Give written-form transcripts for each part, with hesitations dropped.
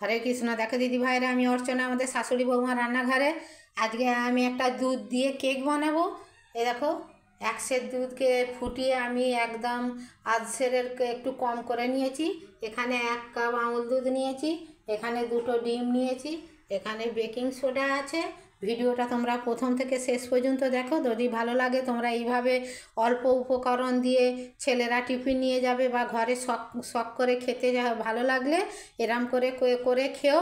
हरे कृष्ण। देखो दीदी भाईरा আমি অর্চনা আমাদের শাশুড়ি বৌমা রান্নাঘরে আজকে আমি একটা দুধ দিয়ে কেক বানাবো। এই দেখো এক সের দুধকে ফুটিয়ে আমি একদম আধ সেরের একটু কম করে নিয়েছি। এখানে 1 কাপ আমুল দুধ নিয়েছি, এখানে 2টো ডিম নিয়েছি, এখানে বেকিং সোডা আছে। ভিডিওটা তোমরা প্রথম থেকে শেষ পর্যন্ত দেখো, যদি ভালো লাগে তোমরা এইভাবে অল্প উপকরণ দিয়ে ছেলেরা টিফিন নিয়ে যাবে বা ঘরে শখ করে খেতে ভালো লাগলে এরম করে করে খেও।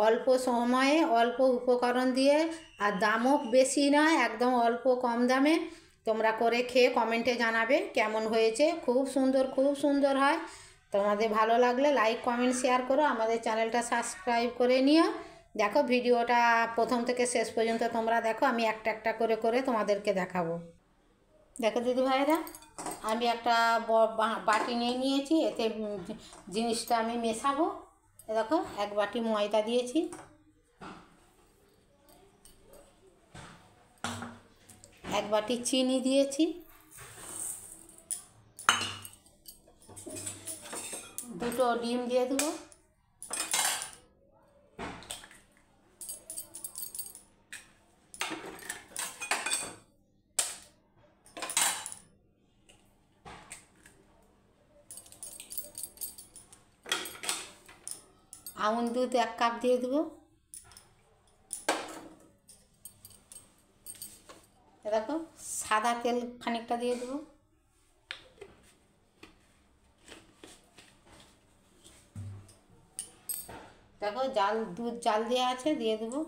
অল্প সময়ে অল্প উপকরণ দিয়ে, আর দামও বেশি নয়, একদম অল্প কম দামে তোমরা করে খেয়ে কমেন্টে জানাবে কেমন হয়েছে। খুব সুন্দর হয়। তোমাদের ভালো লাগলে লাইক কমেন্ট শেয়ার করো, আমাদের চ্যানেলটা সাবস্ক্রাইব করে নিও। দেখো ভিডিওটা প্রথম থেকে শেষ পর্যন্ত তোমরা দেখো, আমি একটা করে তোমাদেরকে দেখাবো। দেখো দিদি ভাইরা আমি একটা বাটি নিয়ে নিয়েছি, এতে জিনিসটা আমি মেশাবো। দেখো 1 বাটি ময়দা দিয়েছি, 1 বাটি চিনি দিয়েছি, 2টো ডিম দিয়ে দেবো, আমুল দুধ 1 কাপ দিয়ে দেবো, দেখো সাদা তেল খানিকটা দিয়ে দেবো, দেখো দুধ জাল দেওয়া আছে, দিয়ে দেবো,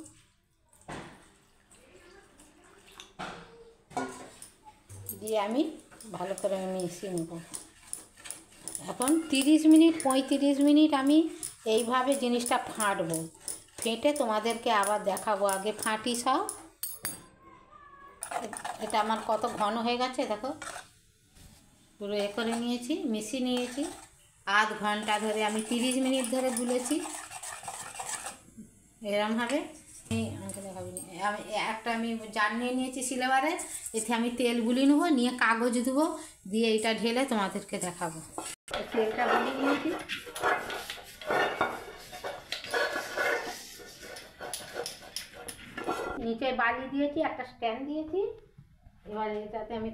দিয়ে আমি ভালো করে মিশিয়ে নেব। এখন 30 মিনিট 35 মিনিট আমি এইভাবে জিনিসটা ফাটবো, ফেটে তোমাদেরকে আবার দেখাবো। আগে ফাটি সব। এটা আমার কত ঘন হয়ে গেছে দেখো, পুরো করে নিয়েছি, মিশিয়ে নিয়েছি। আধ ঘন্টা ধরে আমি 30 মিনিট ধরে গুলেছি এরমভাবে। আমি জার নিয়ে নিয়েছি সিলেবারে, এতে আমি তেল গুলিয়ে নেবো, নিয়ে কাগজ দেবো, দিয়ে এটা ঢেলে তোমাদেরকে দেখাবো। তেলটা গুলিয়ে নিয়েছি, নিচে বালি দিয়েছি, একটা স্ট্যান্ড দিয়েছি। এবার এটাতে আমি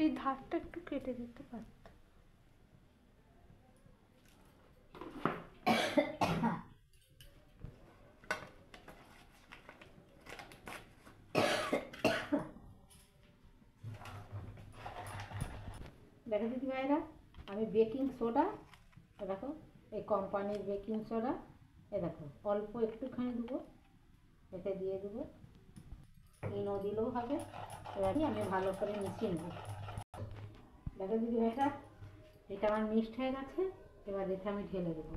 এই ধারটা একটু কেটে দিতে পারত। দেখো দিদি ভাইরা আমি বেকিং সোডা, দেখো এই কোম্পানির বেকিং সোডা, দেখো অল্প একটুখানি দেবো, এতে দিয়ে দেবো, ইনো দিলেও হবে। এবার আমি ভালো করে মিশিয়ে নেব। দেখো দিদি ভাইরা এটা আমার মিক্সড হয়ে গেছে, এবার এটা আমি ঢেলে দেবো।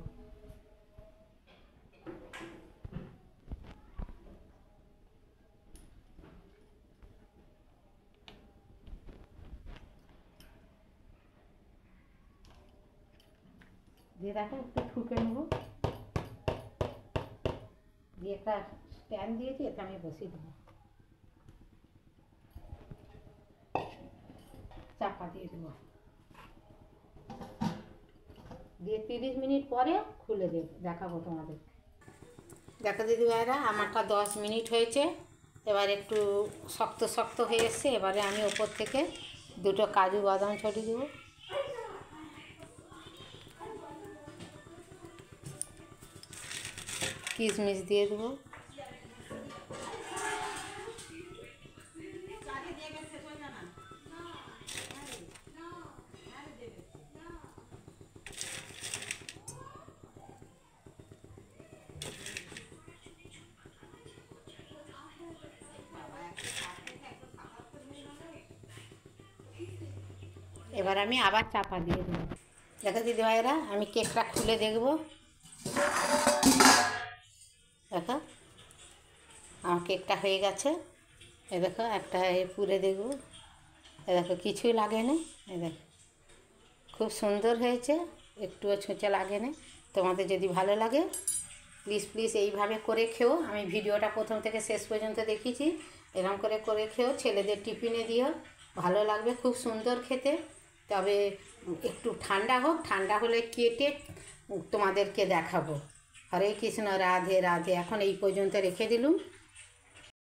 দিয়ে দেখো একটু ঠুকে নেবো, দিয়ে একটা স্ট্যান্ড দিয়েছি, এটা আমি বসিয়ে দেবো, চাপা দিয়ে দেবো, দিয়ে 30 মিনিট পরে খুলে দেখাবো তোমাদের। দেখো দিদি ভাইরা আমারটা 10 মিনিট হয়েছে, এবার একটু শক্ত হয়ে এসছে। এবারে আমি ওপর থেকে 2টো কাজু বাদাম ছড়িয়ে দেবো, কিশমিশ দিয়ে দেবো, এবার আমি আবার চাপা দিয়ে দেবো। দেখো দিদি ভাইরা আমি কেকটা খুলে দেখবো। দেখো আমার কেকটা হয়ে গেছে। এ দেখো একটা পুরে দেখবো, এ দেখো কিছুই লাগে না, এ দেখো খুব সুন্দর হয়েছে, একটুও ছুঁচে লাগে না। তোমাদের যদি ভালো লাগে প্লিজ প্লিজ এইভাবে করে খেও। আমি ভিডিওটা প্রথম থেকে শেষ পর্যন্ত দেখিয়েছি, এরকম করে করে খেও, ছেলেদের টিফিনে দিও, ভালো লাগবে, খুব সুন্দর খেতে। তবে একটু ঠান্ডা হোক, ঠান্ডা হলে কেটে তোমাদেরকে দেখাবো। হরে কৃষ্ণ, রাধে রাধে। এখন এই পর্যন্ত রেখে দিলুম।